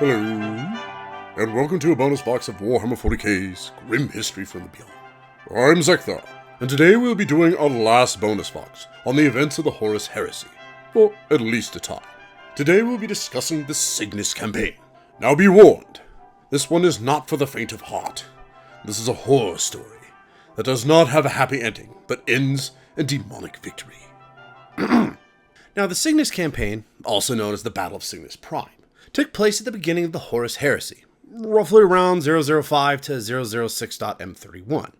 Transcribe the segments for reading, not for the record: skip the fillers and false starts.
Hello, and welcome to a bonus box of Warhammer 40k's Grim History from the Beyond. I'm Zeckthar, and today we'll be doing our last bonus box on the events of the Horus Heresy, for at least a time. Today we'll be discussing the Signus Campaign. Now be warned, this one is not for the faint of heart. This is a horror story that does not have a happy ending, but ends in demonic victory. Now, the Signus Campaign, also known as the Battle of Signus Prime, took place at the beginning of the Horus Heresy, roughly around 005 to 006.M31.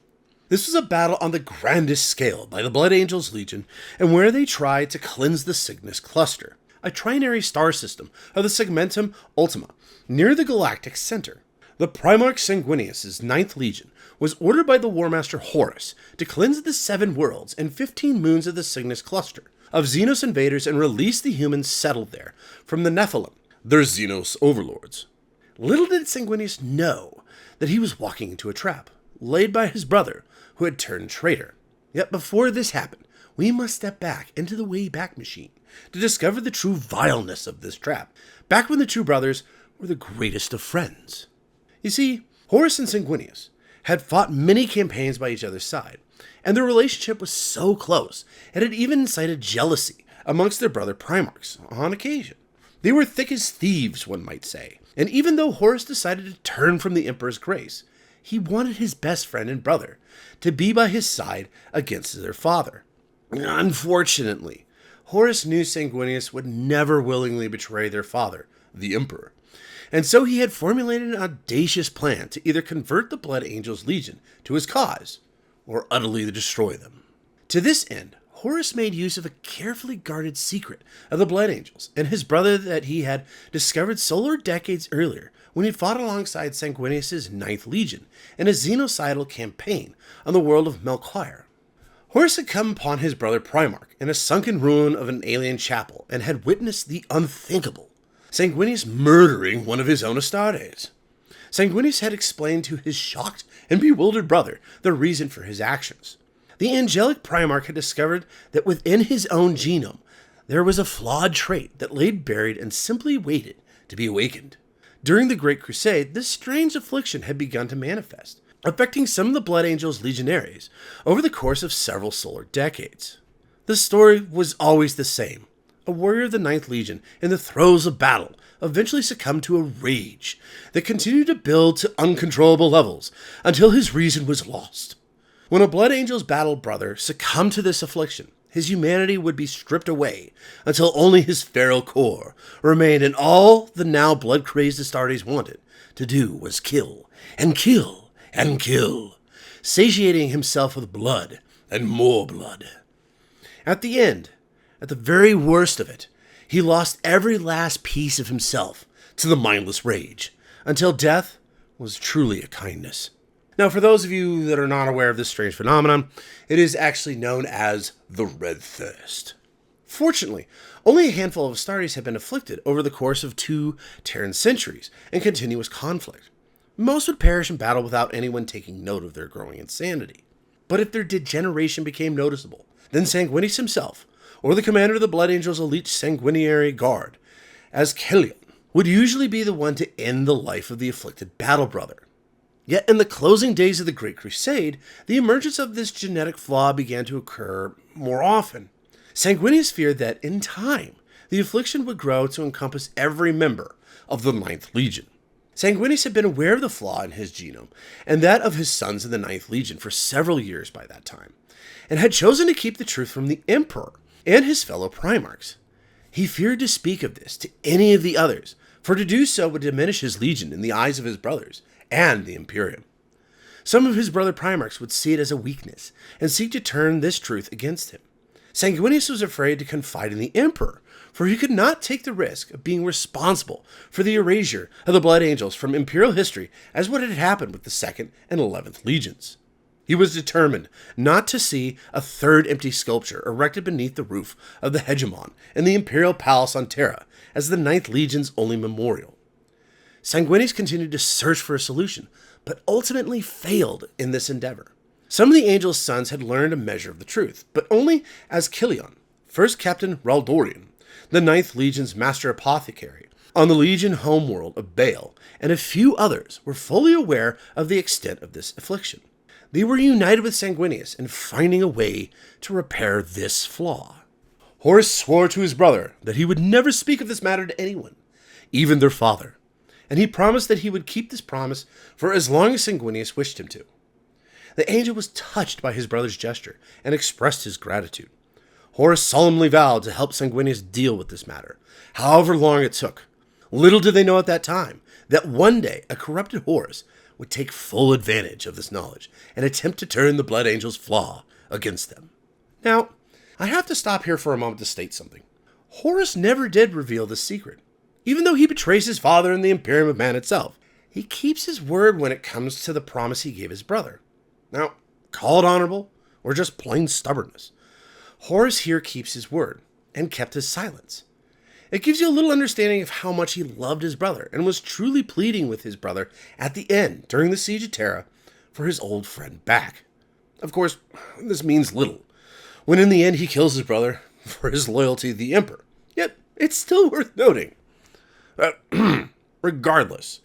This was a battle on the grandest scale by the Blood Angels Legion, and where they tried to cleanse the Signus Cluster, a trinary star system of the Segmentum Ultima, near the galactic center. The Primarch Sanguineous' 9th Legion was ordered by the Warmaster Horus to cleanse the 7 worlds and 15 moons of the Signus Cluster of Xenos invaders and release the humans settled there from the Nephilim, their Xenos overlords. Little did Sanguineous know that he was walking into a trap, laid by his brother, who had turned traitor. Yet before this happened, we must step back into the Wayback Machine to discover the true vileness of this trap, back when the two brothers were the greatest of friends. You see, Horus and Sanguineous had fought many campaigns by each other's side, and their relationship was so close, it had even incited jealousy amongst their brother Primarchs on occasion. They were thick as thieves, one might say, and even though Horus decided to turn from the Emperor's grace, he wanted his best friend and brother to be by his side against their father. Unfortunately, Horus knew Sanguineous would never willingly betray their father, the Emperor, and so he had formulated an audacious plan to either convert the Blood Angels Legion to his cause, or utterly destroy them. To this end, Horus made use of a carefully guarded secret of the Blood Angels and his brother that he had discovered solar decades earlier when he fought alongside Sanguineous' 9th Legion in a xenocidal campaign on the world of Melchior. Horus had come upon his brother Primarch in a sunken ruin of an alien chapel and had witnessed the unthinkable, Sanguineous murdering one of his own Astartes. Sanguineous had explained to his shocked and bewildered brother the reason for his actions. The angelic Primarch had discovered that within his own genome, there was a flawed trait that lay buried and simply waited to be awakened. During the Great Crusade, this strange affliction had begun to manifest, affecting some of the Blood Angels legionaries over the course of several solar decades. The story was always the same. A warrior of the 9th Legion, in the throes of battle, eventually succumbed to a rage that continued to build to uncontrollable levels until his reason was lost. When a Blood Angel's battle brother succumbed to this affliction, his humanity would be stripped away until only his feral core remained, and all the now blood-crazed Astartes wanted to do was kill, and kill, and kill, satiating himself with blood and more blood. At the end, at the very worst of it, he lost every last piece of himself to the mindless rage, until death was truly a kindness. Now, for those of you that are not aware of this strange phenomenon, it is actually known as the Red Thirst. Fortunately, only a handful of Astartes have been afflicted over the course of 2 Terran centuries and continuous conflict. Most would perish in battle without anyone taking note of their growing insanity. But if their degeneration became noticeable, then Sanguineous himself, or the commander of the Blood Angels' elite sanguinary guard, as Kelion, would usually be the one to end the life of the afflicted battle brother. Yet in the closing days of the Great Crusade, the emergence of this genetic flaw began to occur more often. Sanguineous feared that, in time, the affliction would grow to encompass every member of the 9th Legion. Sanguineous had been aware of the flaw in his genome, and that of his sons in the 9th Legion for several years by that time, and had chosen to keep the truth from the Emperor and his fellow Primarchs. He feared to speak of this to any of the others, for to do so would diminish his legion in the eyes of his brothers and the Imperium. Some of his brother Primarchs would see it as a weakness and seek to turn this truth against him. Sanguineous was afraid to confide in the Emperor, for he could not take the risk of being responsible for the erasure of the Blood Angels from Imperial history as what had happened with the 2nd and 11th Legions. He was determined not to see a 3rd empty sculpture erected beneath the roof of the Hegemon in the Imperial Palace on Terra as the 9th Legion's only memorial. Sanguineous continued to search for a solution, but ultimately failed in this endeavor. Some of the Angel's sons had learned a measure of the truth, but only as Kelion, 1st Captain Raldorian, the 9th Legion's master apothecary, on the Legion homeworld of Baal, and a few others were fully aware of the extent of this affliction. They were united with Sanguineous in finding a way to repair this flaw. Horus swore to his brother that he would never speak of this matter to anyone, even their father, and he promised that he would keep this promise for as long as Sanguineous wished him to. The angel was touched by his brother's gesture and expressed his gratitude. Horus solemnly vowed to help Sanguineous deal with this matter, however long it took. Little did they know at that time that one day a corrupted Horus would take full advantage of this knowledge and attempt to turn the Blood Angel's flaw against them. Now, I have to stop here for a moment to state something. Horus never did reveal this secret. Even though he betrays his father and the Imperium of Man itself, he keeps his word when it comes to the promise he gave his brother. Now, call it honorable or just plain stubbornness. Horus here keeps his word and kept his silence. It gives you a little understanding of how much he loved his brother and was truly pleading with his brother at the end during the Siege of Terra for his old friend back. Of course, this means little, when in the end he kills his brother for his loyalty to the Emperor. Yet, it's still worth noting. Regardless,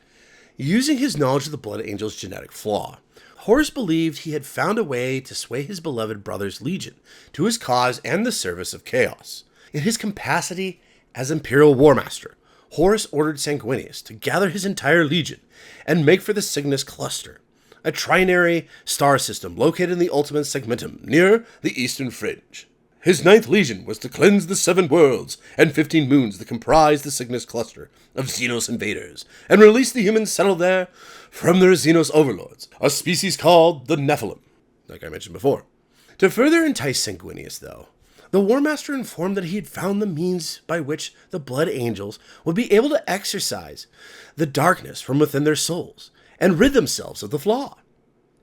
using his knowledge of the Blood Angel's genetic flaw, Horus believed he had found a way to sway his beloved brother's legion to his cause and the service of chaos. In his capacity as Imperial War Master, Horus ordered Sanguineous to gather his entire legion and make for the Signus Cluster, a trinary star system located in the Ultimate Segmentum near the Eastern Fringe. His 9th legion was to cleanse the 7 worlds and 15 moons that comprise the Signus Cluster of Xenos invaders and release the humans settled there from their Xenos overlords, a species called the Nephilim, like I mentioned before. To further entice Sanguineous, though, the War Master informed that he had found the means by which the Blood Angels would be able to exorcise the darkness from within their souls and rid themselves of the flaw.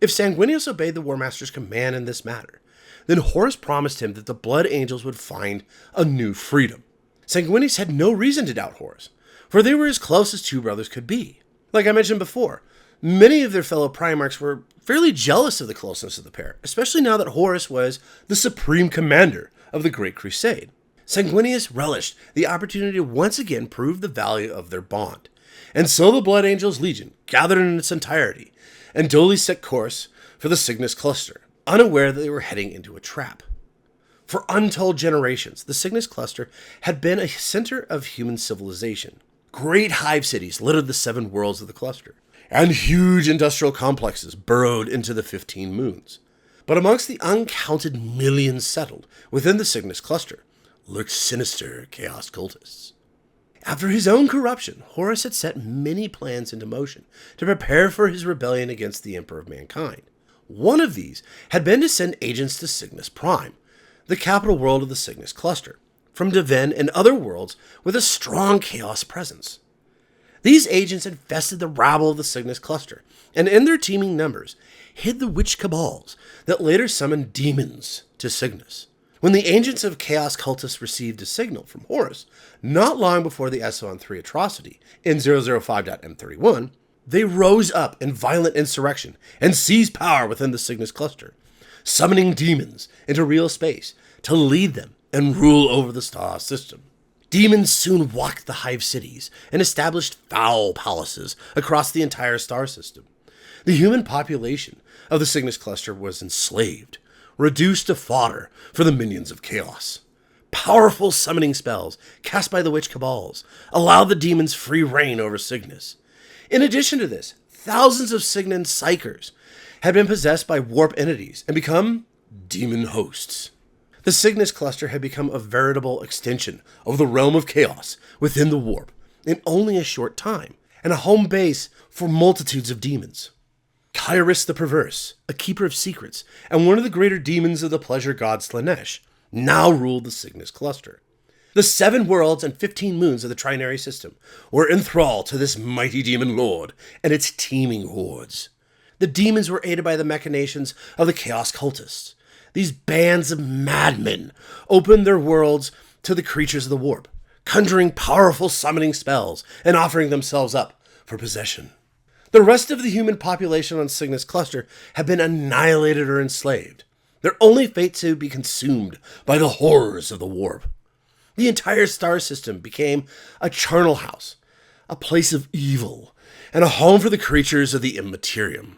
If Sanguineous obeyed the War Master's command in this matter, then Horus promised him that the Blood Angels would find a new freedom. Sanguineous had no reason to doubt Horus, for they were as close as two brothers could be. Like I mentioned before, many of their fellow Primarchs were fairly jealous of the closeness of the pair, especially now that Horus was the supreme commander of the Great Crusade. Sanguineous relished the opportunity to once again prove the value of their bond, and so the Blood Angels Legion gathered in its entirety and duly set course for the Signus Cluster, unaware that they were heading into a trap. For untold generations, the Signus Cluster had been a center of human civilization. Great hive cities littered the 7 worlds of the cluster, and huge industrial complexes burrowed into the 15 moons. But amongst the uncounted millions settled within the Signus Cluster lurked sinister chaos cultists. After his own corruption, Horus had set many plans into motion to prepare for his rebellion against the Emperor of Mankind. One of these had been to send agents to Signus Prime, the capital world of the Signus Cluster, from Deven and other worlds with a strong chaos presence. These agents infested the rabble of the Signus Cluster, and in their teeming numbers, hid the witch cabals that later summoned demons to Signus. When the agents of Chaos Cultists received a signal from Horus, not long before the SON3 atrocity in 005.M31, they rose up in violent insurrection and seized power within the Signus Cluster, summoning demons into real space to lead them and rule over the star system. Demons soon walked the hive cities and established foul palaces across the entire star system. The human population of the Signus Cluster was enslaved, reduced to fodder for the minions of chaos. Powerful summoning spells cast by the witch cabals allowed the demons free reign over Signus. In addition to this, thousands of Signan psychers had been possessed by warp entities and become demon hosts. The Signus Cluster had become a veritable extension of the realm of chaos within the warp in only a short time, and a home base for multitudes of demons. Kyrus the Perverse, a keeper of secrets, and one of the greater demons of the pleasure god Slanesh, now ruled the Signus Cluster. The 7 worlds and 15 moons of the trinary system were enthralled to this mighty demon lord and its teeming hordes. The demons were aided by the machinations of the chaos cultists. These bands of madmen opened their worlds to the creatures of the warp, conjuring powerful summoning spells and offering themselves up for possession. The rest of the human population on Signus Cluster had been annihilated or enslaved, their only fate to be consumed by the horrors of the warp. The entire star system became a charnel house, a place of evil, and a home for the creatures of the immaterium.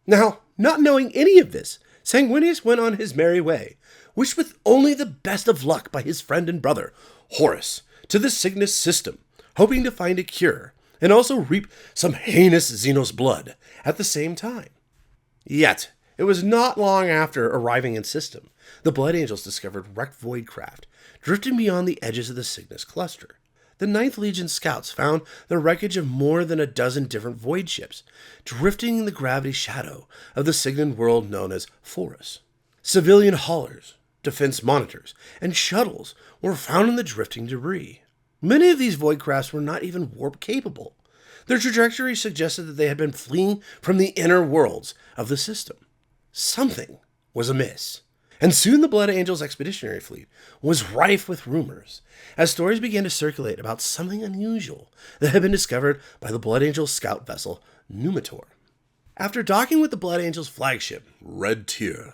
Now, not knowing any of this, Sanguineous went on his merry way, wished with only the best of luck by his friend and brother, Horus, to the Signus system, hoping to find a cure, and also reap some heinous Xenos blood at the same time. Yet, it was not long after arriving in system, the Blood Angels discovered wrecked void craft, drifting beyond the edges of the Signus cluster. The Ninth Legion scouts found the wreckage of more than a dozen different void ships, drifting in the gravity shadow of the Signan world known as Horus. Civilian haulers, defense monitors, and shuttles were found in the drifting debris. Many of these void crafts were not even warp capable. Their trajectory suggested that they had been fleeing from the inner worlds of the system. Something was amiss, and soon the Blood Angels expeditionary fleet was rife with rumors, as stories began to circulate about something unusual that had been discovered by the Blood Angels scout vessel Numitor. After docking with the Blood Angels flagship, Red Tier,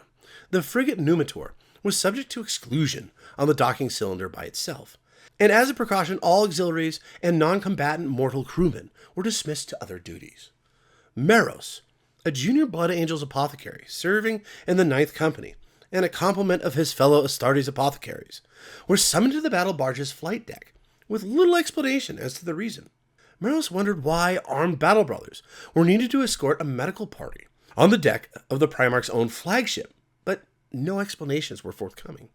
the frigate Numitor was subject to exclusion on the docking cylinder by itself, and as a precaution, all auxiliaries and non-combatant mortal crewmen were dismissed to other duties. Meros, a junior Blood Angels apothecary serving in the Ninth Company, and a complement of his fellow Astartes apothecaries, were summoned to the battle barge's flight deck, with little explanation as to the reason. Meros wondered why armed battle brothers were needed to escort a medical party on the deck of the Primarch's own flagship, but no explanations were forthcoming.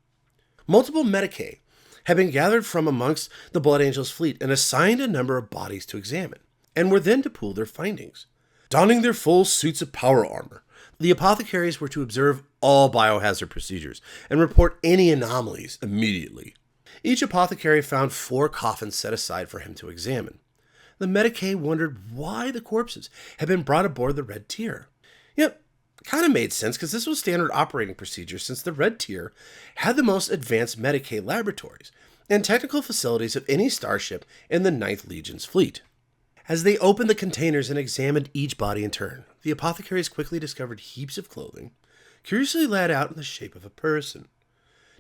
Multiple medicae had been gathered from amongst the Blood Angels' fleet and assigned a number of bodies to examine, and were then to pool their findings. Donning their full suits of power armor, the apothecaries were to observe all biohazard procedures and report any anomalies immediately. Each apothecary found 4 coffins set aside for him to examine. The medicae wondered why the corpses had been brought aboard the Red Tier. Yep, kind of made sense because this was standard operating procedure since the Red Tier had the most advanced medicae laboratories and technical facilities of any starship in the Ninth Legion's fleet. As they opened the containers and examined each body in turn, the apothecaries quickly discovered heaps of clothing, curiously laid out in the shape of a person.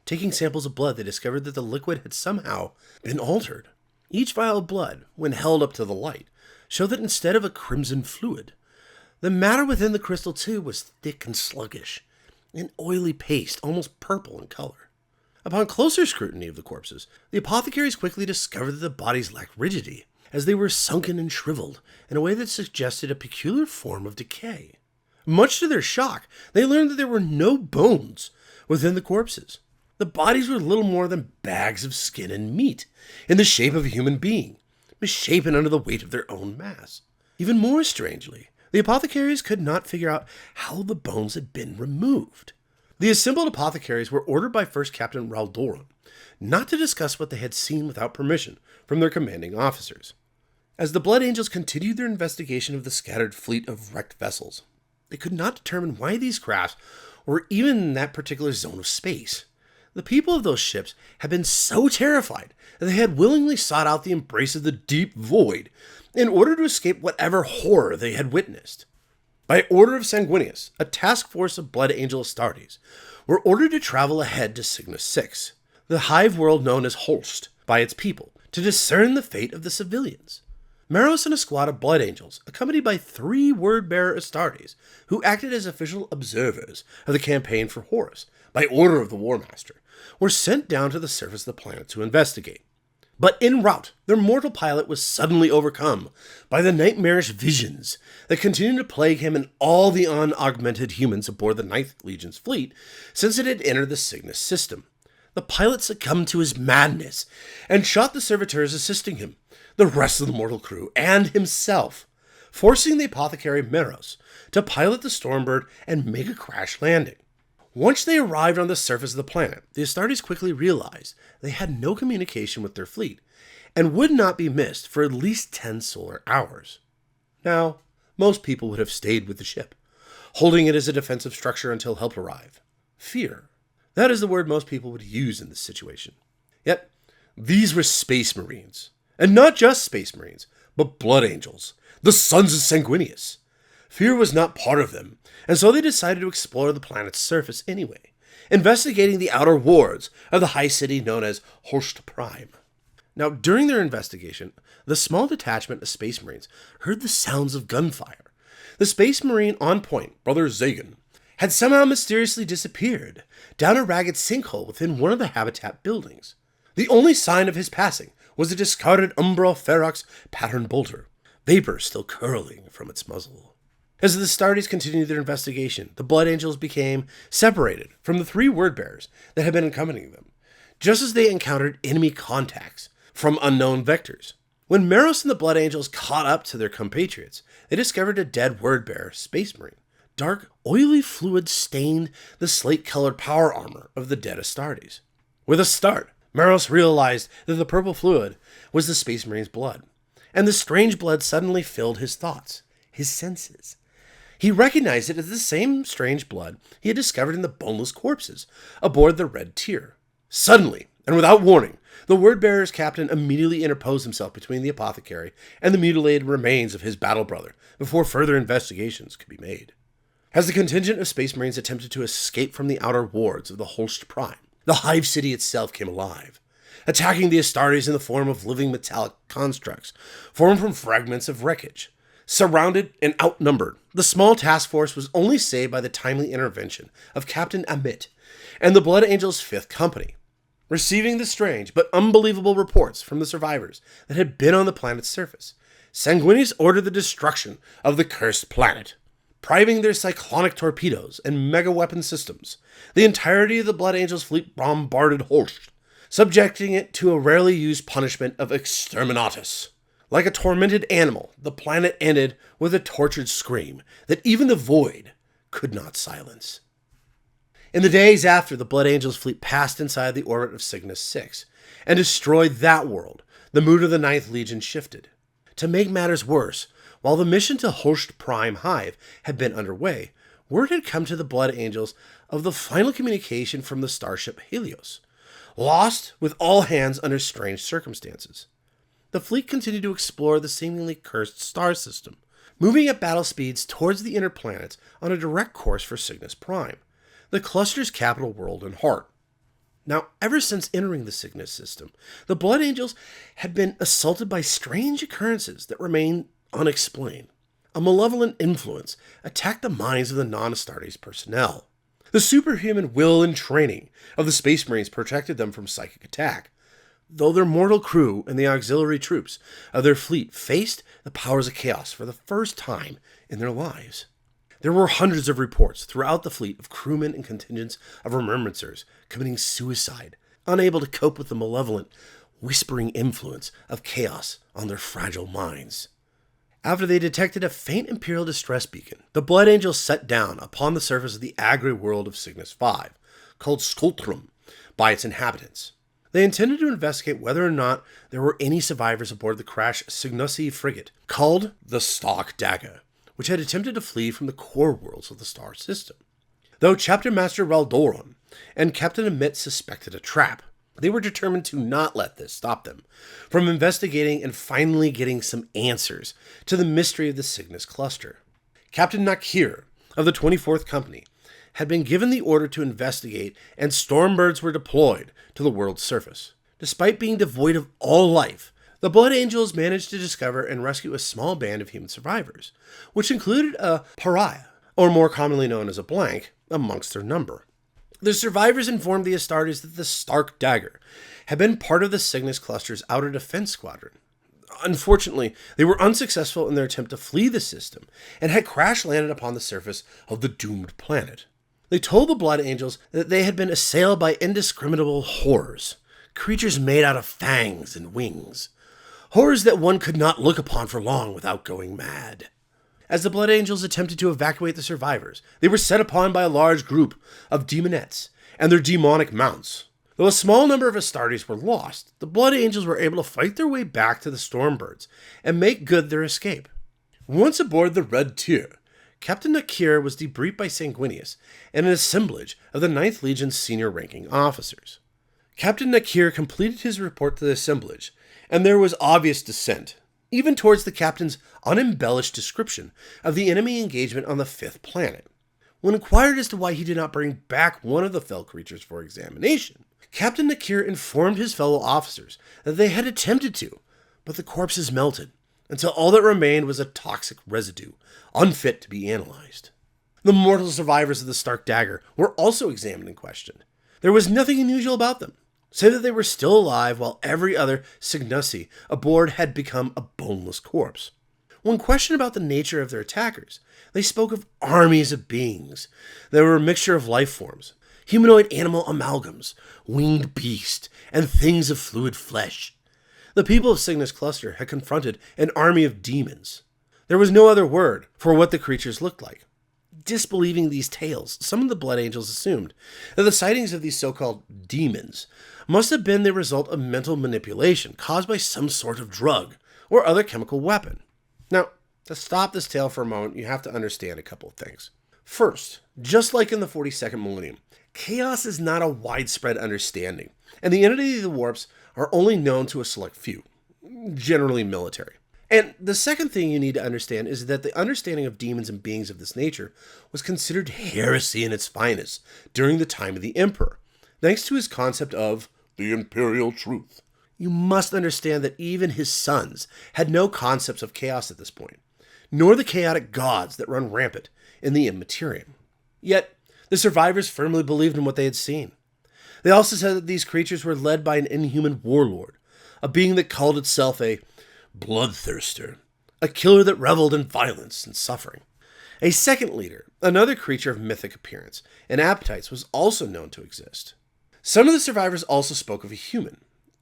Taking samples of blood, they discovered that the liquid had somehow been altered. Each vial of blood, when held up to the light, showed that instead of a crimson fluid, the matter within the crystal tube was thick and sluggish, an oily paste, almost purple in color. Upon closer scrutiny of the corpses, the apothecaries quickly discovered that the bodies lacked rigidity, as they were sunken and shriveled in a way that suggested a peculiar form of decay. Much to their shock, they learned that there were no bones within the corpses. The bodies were little more than bags of skin and meat, in the shape of a human being, misshapen under the weight of their own mass. Even more strangely, the apothecaries could not figure out how the bones had been removed. The assembled apothecaries were ordered by First Captain Raldoran not to discuss what they had seen without permission from their commanding officers. As the Blood Angels continued their investigation of the scattered fleet of wrecked vessels, they could not determine why these crafts were even in that particular zone of space. The people of those ships had been so terrified that they had willingly sought out the embrace of the deep void in order to escape whatever horror they had witnessed. By order of Sanguineous, a task force of Blood Angel Astartes were ordered to travel ahead to Cygnus 6, the hive world known as Holst by its people, to discern the fate of the civilians. Meros and a squad of Blood Angels, accompanied by 3 word-bearer Astartes, who acted as official observers of the campaign for Horus, by order of the War Master, were sent down to the surface of the planet to investigate. But en route, their mortal pilot was suddenly overcome by the nightmarish visions that continued to plague him and all the unaugmented humans aboard the Ninth Legion's fleet since it had entered the Signus system. The pilot succumbed to his madness and shot the servitors assisting him, the rest of the mortal crew, and himself, forcing the apothecary Meros to pilot the Stormbird and make a crash landing. Once they arrived on the surface of the planet, the Astartes quickly realized they had no communication with their fleet and would not be missed for at least 10 solar hours. Now, most people would have stayed with the ship, holding it as a defensive structure until help arrived. Fear. That is the word most people would use in this situation. Yet, these were Space Marines. And not just Space Marines, but Blood Angels, the sons of Sanguineous. Fear was not part of them, and so they decided to explore the planet's surface anyway, investigating the outer wards of the high city known as Horus Prime. Now, during their investigation, the small detachment of Space Marines heard the sounds of gunfire. The Space Marine on point, Brother Zagan, had somehow mysteriously disappeared down a ragged sinkhole within one of the habitat buildings. The only sign of his passing was a discarded Umbra Ferox pattern bolter, vapor still curling from its muzzle. As the Astartes continued their investigation, the Blood Angels became separated from the 3 word bearers that had been accompanying them, just as they encountered enemy contacts from unknown vectors. When Meros and the Blood Angels caught up to their compatriots, they discovered a dead word bearer, Space Marine. Dark, oily fluid stained the slate-colored power armor of the dead Astartes. With a start, Meros realized that the purple fluid was the Space Marine's blood, and the strange blood suddenly filled his thoughts, his senses. He recognized it as the same strange blood he had discovered in the boneless corpses aboard the Red Tier. Suddenly, and without warning, the word-bearer's captain immediately interposed himself between the apothecary and the mutilated remains of his battle brother before further investigations could be made. As the contingent of Space Marines attempted to escape from the outer wards of the Horus Prime, the Hive City itself came alive, attacking the Astartes in the form of living metallic constructs formed from fragments of wreckage. Surrounded and outnumbered, the small task force was only saved by the timely intervention of Captain Amit and the Blood Angels' 5th Company. Receiving the strange but unbelievable reports from the survivors that had been on the planet's surface, Sanguineous ordered the destruction of the cursed planet. Priving their cyclonic torpedoes and mega-weapon systems, the entirety of the Blood Angels' fleet bombarded Holst, subjecting it to a rarely used punishment of exterminatus. Like a tormented animal, the planet ended with a tortured scream that even the void could not silence. In the days after the Blood Angels' fleet passed inside the orbit of Cygnus 6 and destroyed that world, the mood of the 9th Legion shifted. To make matters worse, while the mission to Horus Prime Hive had been underway, word had come to the Blood Angels of the final communication from the starship Helios, lost with all hands under strange circumstances. The fleet continued to explore the seemingly cursed star system, moving at battle speeds towards the inner planets on a direct course for Signus Prime, the cluster's capital world and heart. Now, ever since entering the Cygnus system, the Blood Angels had been assaulted by strange occurrences that remain unexplained. A malevolent influence attacked the minds of the non-Astartes personnel. The superhuman will and training of the Space Marines protected them from psychic attack, though their mortal crew and the auxiliary troops of their fleet faced the powers of chaos for the first time in their lives. There were hundreds of reports throughout the fleet of crewmen and contingents of remembrancers committing suicide, unable to cope with the malevolent, whispering influence of chaos on their fragile minds. After they detected a faint Imperial distress beacon, the Blood Angels set down upon the surface of the agri world of Cygnus 5, called Skultrum by its inhabitants. They intended to investigate whether or not there were any survivors aboard the crashed Cygnosi frigate, called the Stark Dagger, which had attempted to flee from the core worlds of the star system. Though Chapter Master Raldoron and Captain Amit suspected a trap, they were determined to not let this stop them from investigating and finally getting some answers to the mystery of the Cygnus cluster. Captain Nakir of the 24th Company had been given the order to investigate, and Stormbirds were deployed to the world's surface. Despite being devoid of all life, the Blood Angels managed to discover and rescue a small band of human survivors, which included a pariah, or more commonly known as a blank, amongst their number. The survivors informed the Astartes that the Stark Dagger had been part of the Cygnus cluster's outer defense squadron. Unfortunately, they were unsuccessful in their attempt to flee the system and had crash-landed upon the surface of the doomed planet. They told the Blood Angels that they had been assailed by indiscriminable horrors, creatures made out of fangs and wings, horrors that one could not look upon for long without going mad. As the Blood Angels attempted to evacuate the survivors, they were set upon by a large group of demonettes and their demonic mounts. Though a small number of Astartes were lost, the Blood Angels were able to fight their way back to the Stormbirds and make good their escape. Once aboard the Red Tier, Captain Nakir was debriefed by Sanguineous and an assemblage of the 9th Legion's senior-ranking officers. Captain Nakir completed his report to the assemblage, and there was obvious dissent, even towards the captain's unembellished description of the enemy engagement on the 5th planet. When inquired as to why he did not bring back one of the fell creatures for examination, Captain Nakir informed his fellow officers that they had attempted to, but the corpses melted, until all that remained was a toxic residue, unfit to be analyzed. The mortal survivors of the Stark Dagger were also examined and questioned. There was nothing unusual about them, save that they were still alive while every other Signusi aboard had become a boneless corpse. When questioned about the nature of their attackers, they spoke of armies of beings. They were a mixture of life forms, humanoid animal amalgams, winged beasts, and things of fluid flesh. The people of Signus Cluster had confronted an army of demons. There was no other word for what the creatures looked like. Disbelieving these tales, some of the Blood Angels assumed that the sightings of these so-called demons must have been the result of mental manipulation caused by some sort of drug or other chemical weapon. Now, to stop this tale for a moment, you have to understand a couple of things. First, just like in the 42nd millennium, chaos is not a widespread understanding, and the entity of the warps are only known to a select few, generally military. And the second thing you need to understand is that the understanding of demons and beings of this nature was considered heresy in its finest during the time of the Emperor, thanks to his concept of the imperial truth. You must understand that even his sons had no concepts of chaos at this point, nor the chaotic gods that run rampant in the Immaterium. Yet, the survivors firmly believed in what they had seen. They also said that these creatures were led by an inhuman warlord, a being that called itself a bloodthirster, a killer that reveled in violence and suffering. A second leader, another creature of mythic appearance and appetites, was also known to exist. Some of the survivors also spoke of a human,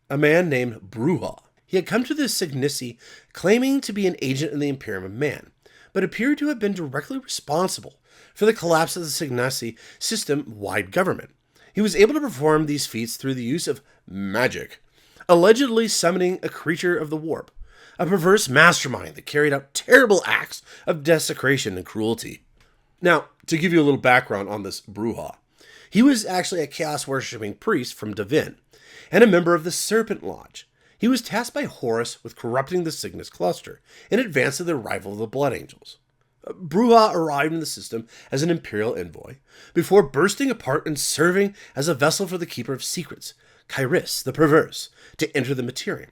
a man named Bruja. He had come to the Signisi claiming to be an agent in the Imperium of Man, but appeared to have been directly responsible for the collapse of the Signisi system-wide government. He was able to perform these feats through the use of magic, allegedly summoning a creature of the warp, a perverse mastermind that carried out terrible acts of desecration and cruelty. Now, to give you a little background on this Bruja, he was actually a chaos-worshipping priest from Davin, and a member of the Serpent Lodge. He was tasked by Horus with corrupting the Signus Cluster in advance of the arrival of the Blood Angels. Bruja arrived in the system as an imperial envoy, before bursting apart and serving as a vessel for the Keeper of Secrets, Kairis the Perverse, to enter the Materium.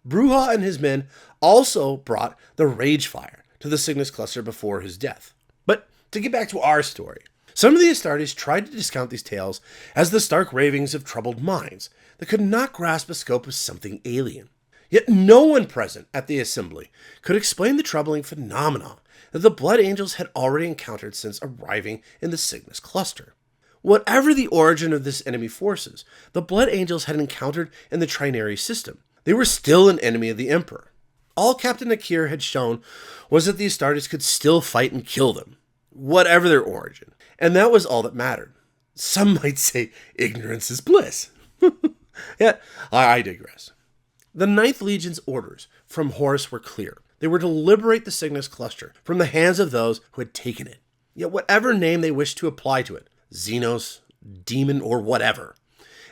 Bruja and his men also brought the Rage Fire to the Signus Cluster before his death. But to get back to our story, some of the Astartes tried to discount these tales as the stark ravings of troubled minds that could not grasp a scope of something alien. Yet no one present at the assembly could explain the troubling phenomena that the Blood Angels had already encountered since arriving in the Signus Cluster. Whatever the origin of this enemy forces the Blood Angels had encountered in the Trinary system, they were still an enemy of the Emperor. All Captain Nakir had shown was that the Astartes could still fight and kill them, whatever their origin, and that was all that mattered. Some might say ignorance is bliss. Yeah, I digress. The Ninth Legion's orders from Horus were clear. They were to liberate the Signus Cluster from the hands of those who had taken it. Yet whatever name they wished to apply to it, Xenos, demon, or whatever,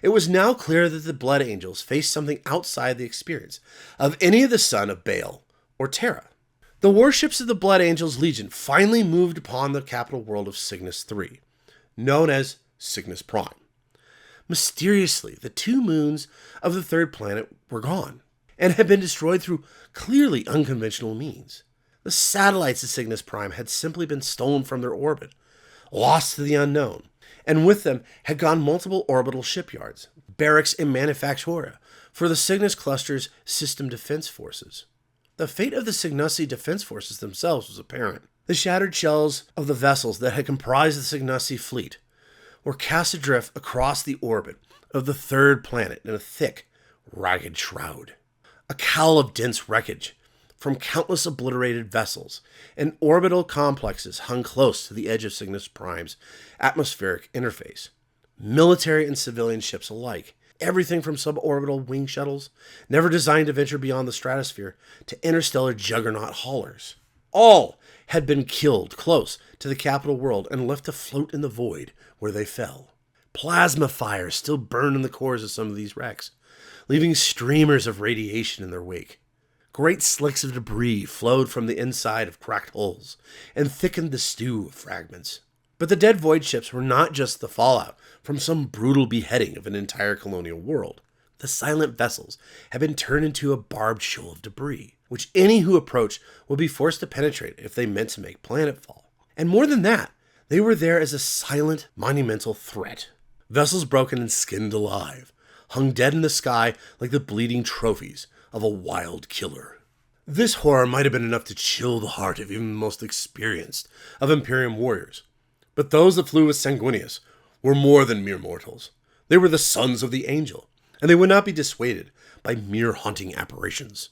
it was now clear that the Blood Angels faced something outside the experience of any of the son of Baal or Terra. The warships of the Blood Angels Legion finally moved upon the capital world of Cygnus III, known as Signus Prime. Mysteriously, the two moons of the third planet were gone, and had been destroyed through clearly unconventional means. The satellites of Signus Prime had simply been stolen from their orbit, lost to the unknown, and with them had gone multiple orbital shipyards, barracks, and manufactura for the Cygnus Cluster's system defense forces. The fate of the Signusi defense forces themselves was apparent. The shattered shells of the vessels that had comprised the Signusi fleet were cast adrift across the orbit of the third planet in a thick, ragged shroud. A cowl of dense wreckage from countless obliterated vessels and orbital complexes hung close to the edge of Cygnus Prime's atmospheric interface. Military and civilian ships alike, everything from suborbital wing shuttles, never designed to venture beyond the stratosphere, to interstellar juggernaut haulers. All had been killed close to the capital world and left to float in the void where they fell. Plasma fires still burned in the cores of some of these wrecks, leaving streamers of radiation in their wake. Great slicks of debris flowed from the inside of cracked holes and thickened the stew of fragments. But the dead void ships were not just the fallout from some brutal beheading of an entire colonial world. The silent vessels had been turned into a barbed shoal of debris, which any who approached would be forced to penetrate if they meant to make planetfall. And more than that, they were there as a silent, monumental threat. Vessels broken and skinned alive, hung dead in the sky like the bleeding trophies of a wild killer. This horror might have been enough to chill the heart of even the most experienced of Imperium warriors. But those that flew with Sanguineous were more than mere mortals. They were the sons of the angel, and they would not be dissuaded by mere haunting apparitions.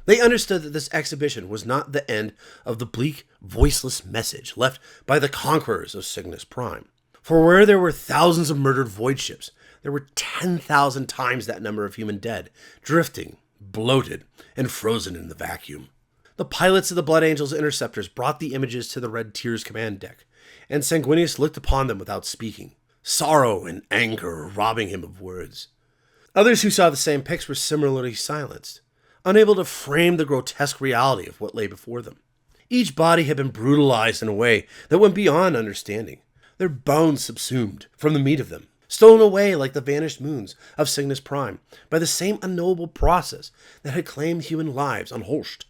They understood that this exhibition was not the end of the bleak, voiceless message left by the conquerors of Signus Prime. For where there were thousands of murdered void ships, there were 10,000 times that number of human dead, drifting, bloated, and frozen in the vacuum. The pilots of the Blood Angel's interceptors brought the images to the Red Tier's command deck, and Sanguineous looked upon them without speaking, sorrow and anger robbing him of words. Others who saw the same pics were similarly silenced, unable to frame the grotesque reality of what lay before them. Each body had been brutalized in a way that went beyond understanding, their bones subsumed from the meat of them, stolen away like the vanished moons of Signus Prime by the same unknowable process that had claimed human lives on Holst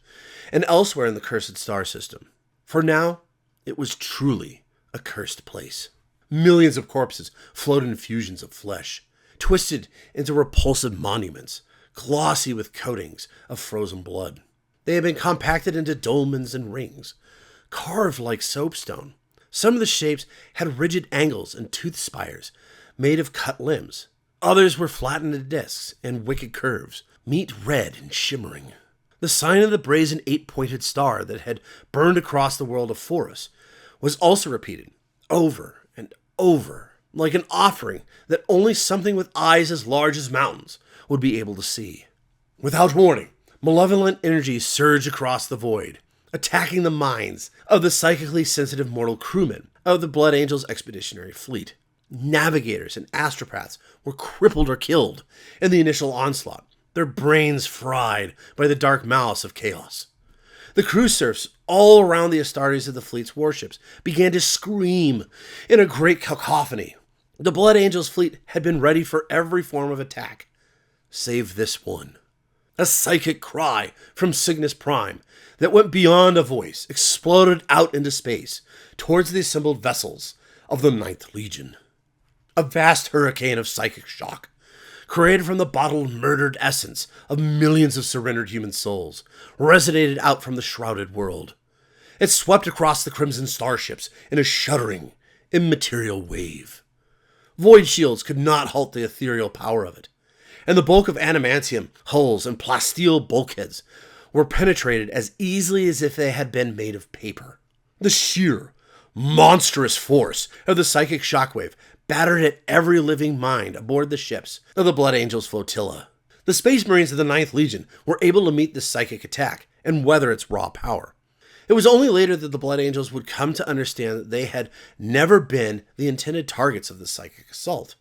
and elsewhere in the cursed star system. For now, it was truly a cursed place. Millions of corpses floated in fusions of flesh, twisted into repulsive monuments, glossy with coatings of frozen blood. They had been compacted into dolmens and rings, carved like soapstone. Some of the shapes had rigid angles and tooth spires made of cut limbs. Others were flattened into discs and wicked curves, meat red and shimmering. The sign of the brazen 8-pointed star that had burned across the world of Horus was also repeated, over and over, like an offering that only something with eyes as large as mountains would be able to see. Without warning, malevolent energies surged across the void, attacking the minds of the psychically sensitive mortal crewmen of the Blood Angel's expeditionary fleet. Navigators and astropaths were crippled or killed in the initial onslaught, their brains fried by the dark malice of chaos. The crew serfs all around the Astartes of the fleet's warships began to scream in a great cacophony. The Blood Angel's fleet had been ready for every form of attack, save this one. A psychic cry from Signus Prime that went beyond a voice exploded out into space towards the assembled vessels of the Ninth Legion. A vast hurricane of psychic shock, created from the bottled murdered essence of millions of surrendered human souls, resonated out from the shrouded world. It swept across the crimson starships in a shuddering, immaterial wave. Void shields could not halt the ethereal power of it, and the bulk of adamantium hulls and plasteel bulkheads were penetrated as easily as if they had been made of paper. The sheer, monstrous force of the psychic shockwave battered at every living mind aboard the ships of the Blood Angel's flotilla. The Space Marines of the Ninth Legion were able to meet this psychic attack and weather its raw power. It was only later that the Blood Angels would come to understand that they had never been the intended targets of the psychic assault.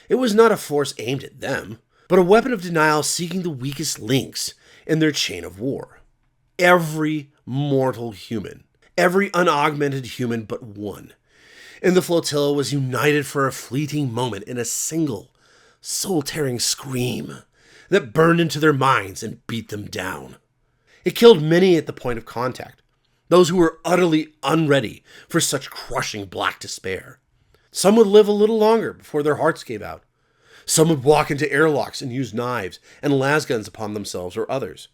It was not a force aimed at them, but a weapon of denial seeking the weakest links in their chain of war. Every mortal human, every unaugmented human but one, in the flotilla was united for a fleeting moment in a single, soul-tearing scream that burned into their minds and beat them down. It killed many at the point of contact, those who were utterly unready for such crushing black despair. Some would live a little longer before their hearts gave out. Some would walk into airlocks and use knives and lasguns upon themselves or others.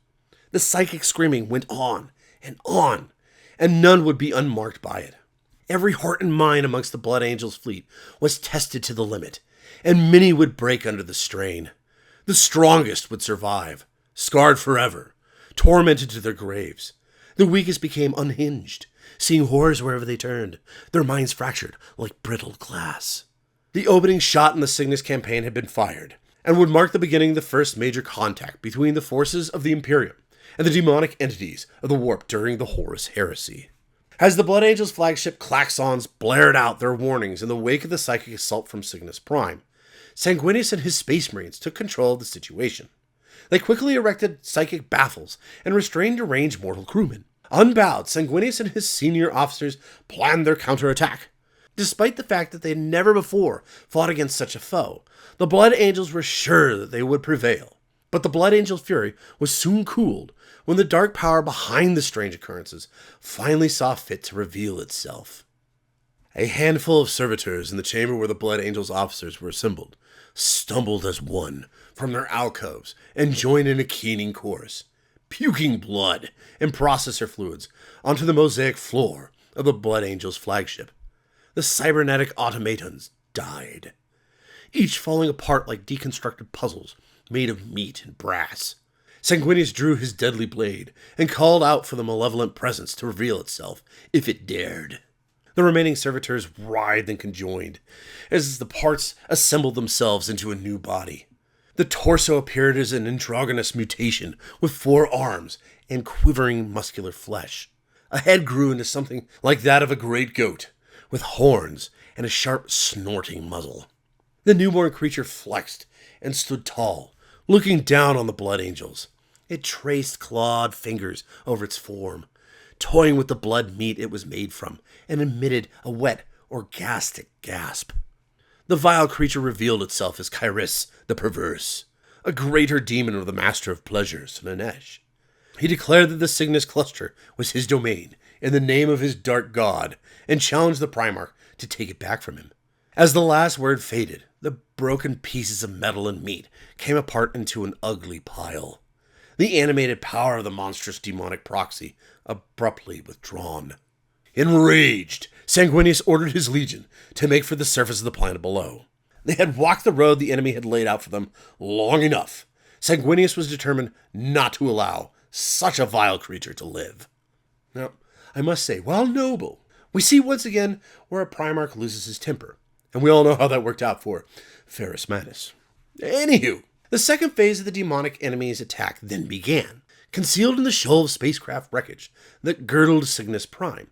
The psychic screaming went on, and none would be unmarked by it. Every heart and mind amongst the Blood Angel's fleet was tested to the limit, and many would break under the strain. The strongest would survive, scarred forever, tormented to their graves. The weakest became unhinged, seeing horrors wherever they turned, their minds fractured like brittle glass. The opening shot in the Signus Campaign had been fired, and would mark the beginning of the first major contact between the forces of the Imperium and the demonic entities of the warp during the Horus Heresy. As the Blood Angel's flagship klaxons blared out their warnings in the wake of the psychic assault from Signus Prime, Sanguineous and his Space Marines took control of the situation. They quickly erected psychic baffles and restrained deranged mortal crewmen. Unbowed, Sanguineous and his senior officers planned their counterattack. Despite the fact that they had never before fought against such a foe, the Blood Angels were sure that they would prevail. But the Blood Angel's fury was soon cooled when the dark power behind the strange occurrences finally saw fit to reveal itself. A handful of servitors in the chamber where the Blood Angel's officers were assembled stumbled as one from their alcoves and joined in a keening chorus, puking blood and processor fluids onto the mosaic floor of the Blood Angel's flagship. The cybernetic automatons died, each falling apart like deconstructed puzzles made of meat and brass. Sanguineous drew his deadly blade and called out for the malevolent presence to reveal itself, if it dared. The remaining servitors writhed and conjoined as the parts assembled themselves into a new body. The torso appeared as an androgynous mutation with 4 arms and quivering muscular flesh. A head grew into something like that of a great goat, with horns and a sharp snorting muzzle. The newborn creature flexed and stood tall, looking down on the Blood Angels. It traced clawed fingers over its form, toying with the blood meat it was made from, and emitted a wet, orgastic gasp. The vile creature revealed itself as Kairis the Perverse, a greater demon of the Master of Pleasures, Nanesh. He declared that the Signus cluster was his domain, in the name of his dark god, and challenged the Primarch to take it back from him. As the last word faded, the broken pieces of metal and meat came apart into an ugly pile. The animated power of the monstrous demonic proxy abruptly withdrawn. Enraged, Sanguineous ordered his legion to make for the surface of the planet below. They had walked the road the enemy had laid out for them long enough. Sanguineous was determined not to allow such a vile creature to live. Now, I must say, while noble, we see once again where a Primarch loses his temper, and we all know how that worked out for Ferrus Manus. Anywho, the second phase of the demonic enemy's attack then began, concealed in the shoal of spacecraft wreckage that girdled Signus Prime.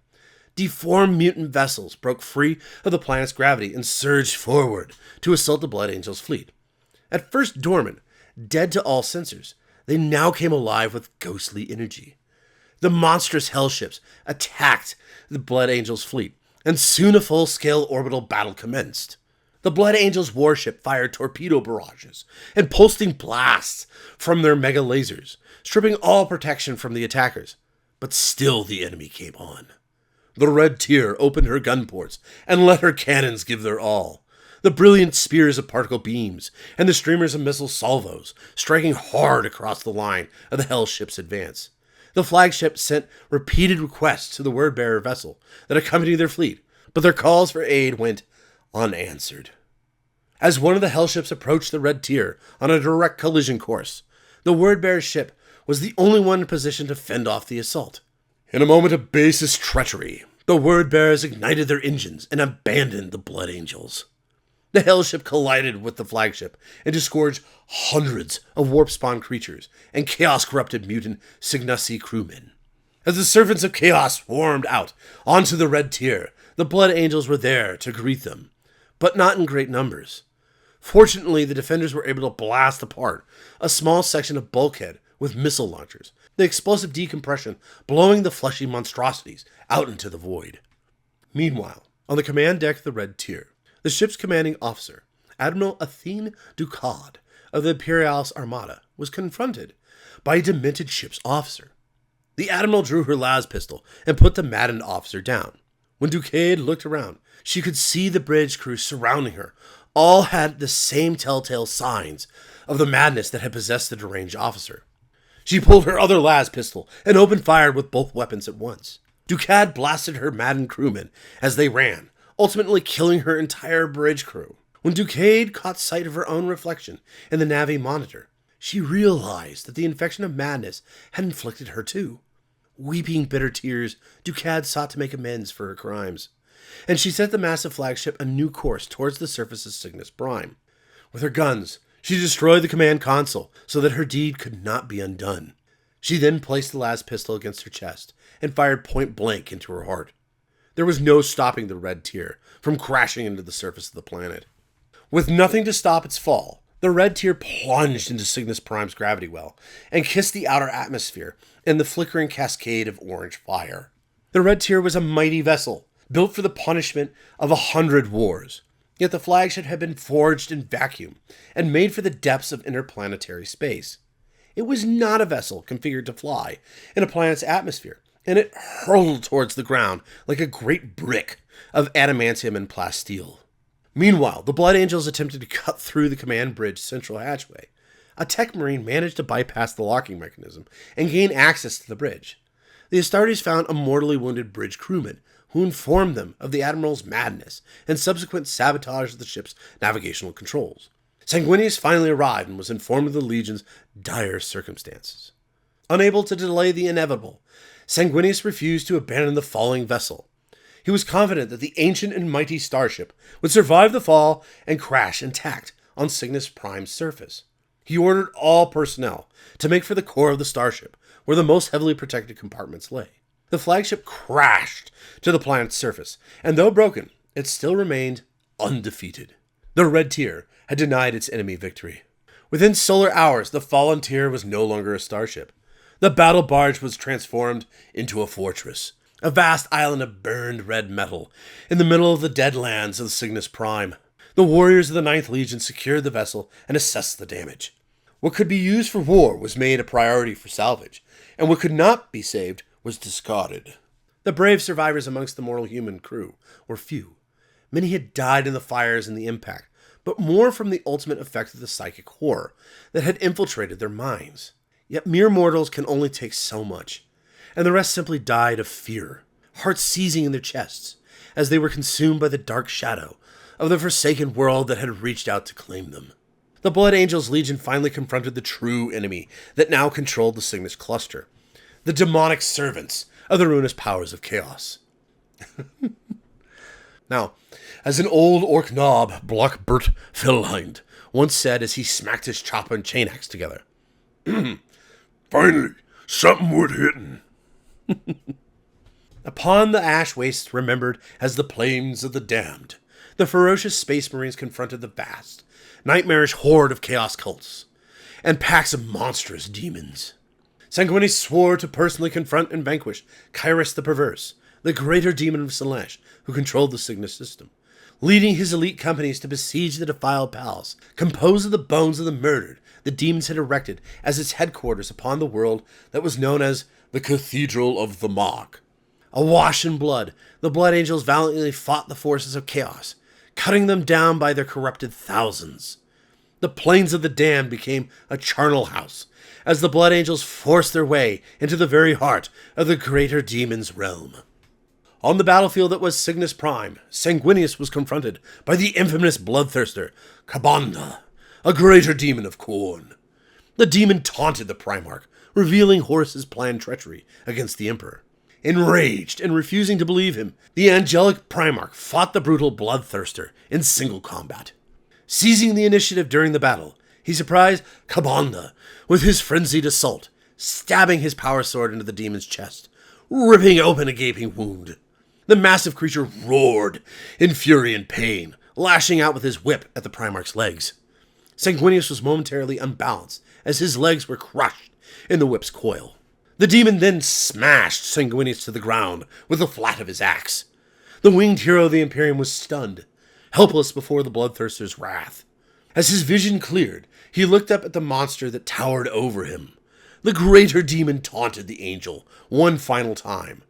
Deformed mutant vessels broke free of the planet's gravity and surged forward to assault the Blood Angel's fleet. At first dormant, dead to all sensors, they now came alive with ghostly energy. The monstrous hellships attacked the Blood Angel's fleet, and soon a full-scale orbital battle commenced. The Blood Angel's warship fired torpedo barrages and pulsing blasts from their mega lasers, stripping all protection from the attackers. But still the enemy came on. The Red Tier opened her gun ports and let her cannons give their all. The brilliant spears of particle beams and the streamers of missile salvos striking hard across the line of the hell ship's advance. The flagship sent repeated requests to the word-bearer vessel that accompanied their fleet, but their calls for aid went unanswered. As one of the hell ships approached the Red Tier on a direct collision course, the word-bearer ship was the only one in position to fend off the assault. In a moment of basest treachery, the word-bearers ignited their engines and abandoned the Blood Angels. The hell ship collided with the flagship and disgorged hundreds of warp-spawn creatures and chaos-corrupted mutant Signus crewmen. As the servants of chaos swarmed out onto the Red Tier, the Blood Angels were there to greet them, but not in great numbers. Fortunately, the defenders were able to blast apart a small section of bulkhead with missile launchers, the explosive decompression blowing the fleshy monstrosities out into the void. Meanwhile, on the command deck of the Red Tier, the ship's commanding officer, Admiral Athene Ducad of the Imperialis Armada, was confronted by a demented ship's officer. The Admiral drew her las pistol and put the maddened officer down. When Ducade looked around, she could see the bridge crew surrounding her. All had the same telltale signs of the madness that had possessed the deranged officer. She pulled her other las pistol and opened fire with both weapons at once. Ducad blasted her maddened crewmen as they ran, ultimately killing her entire bridge crew. When Ducade caught sight of her own reflection in the Navi monitor, she realized that the infection of madness had inflicted her too. Weeping bitter tears, Ducad sought to make amends for her crimes, and she set the massive flagship a new course towards the surface of Signus Prime. With her guns, she destroyed the command console so that her deed could not be undone. She then placed the las pistol against her chest and fired point blank into her heart. There was no stopping the Red Tier from crashing into the surface of the planet. With nothing to stop its fall, the Red Tier plunged into Signus Prime's gravity well and kissed the outer atmosphere in the flickering cascade of orange fire. The Red Tier was a mighty vessel, built for the punishment of 100 wars. Yet the flagship had been forged in vacuum and made for the depths of interplanetary space. It was not a vessel configured to fly in a planet's atmosphere, and it hurtled towards the ground like a great brick of adamantium and plasteel. Meanwhile, the Blood Angels attempted to cut through the command bridge central hatchway. A tech marine managed to bypass the locking mechanism and gain access to the bridge. The Astartes found a mortally wounded bridge crewman, who informed them of the Admiral's madness and subsequent sabotage of the ship's navigational controls. Sanguineous finally arrived and was informed of the Legion's dire circumstances. Unable to delay the inevitable, Sanguineous refused to abandon the falling vessel. He was confident that the ancient and mighty starship would survive the fall and crash intact on Signus Prime's surface. He ordered all personnel to make for the core of the starship, where the most heavily protected compartments lay. The flagship crashed to the planet's surface, and though broken, it still remained undefeated. The Red Tier had denied its enemy victory. Within solar hours, the fallen tier was no longer a starship. The battle barge was transformed into a fortress, a vast island of burned red metal in the middle of the dead lands of the Signus Prime. The warriors of the Ninth Legion secured the vessel and assessed the damage. What could be used for war was made a priority for salvage, and what could not be saved was discarded. The brave survivors amongst the mortal human crew were few. Many had died in the fires and the impact, but more from the ultimate effect of the psychic horror that had infiltrated their minds. Yet mere mortals can only take so much, and the rest simply died of fear, hearts seizing in their chests, as they were consumed by the dark shadow of the forsaken world that had reached out to claim them. The Blood Angels Legion finally confronted the true enemy that now controlled the Signus cluster, the demonic servants of the ruinous powers of chaos. Now, as an old orc knob, Blockbert Fellhind, once said as he smacked his chopper and chain axe together, Finally, something worth hitting. Upon the ash wastes remembered as the plains of the damned, the ferocious space marines confronted the vast, nightmarish horde of chaos cults and packs of monstrous demons. Sanguineous swore to personally confront and vanquish Kyrus the Perverse, the greater demon of Selash, who controlled the Signus system, leading his elite companies to besiege the defiled palace, composed of the bones of the murdered the demons had erected as its headquarters upon the world that was known as the Cathedral of the Mog. Awash in blood, the Blood Angels valiantly fought the forces of chaos, cutting them down by their corrupted thousands. The plains of the damned became a charnel house, as the Blood Angels forced their way into the very heart of the greater demon's realm. On the battlefield that was Signus Prime, Sanguineous was confronted by the infamous bloodthirster, Kabanda, a greater demon of Khorne. The demon taunted the Primarch, revealing Horus's planned treachery against the Emperor. Enraged and refusing to believe him, the angelic Primarch fought the brutal bloodthirster in single combat. Seizing the initiative during the battle, he surprised Kabanda with his frenzied assault, stabbing his power sword into the demon's chest, ripping open a gaping wound. The massive creature roared in fury and pain, lashing out with his whip at the Primarch's legs. Sanguineous was momentarily unbalanced as his legs were crushed in the whip's coil. The demon then smashed Sanguineous to the ground with the flat of his axe. The winged hero of the Imperium was stunned, helpless before the bloodthirster's wrath. As his vision cleared, he looked up at the monster that towered over him. The greater demon taunted the angel one final time,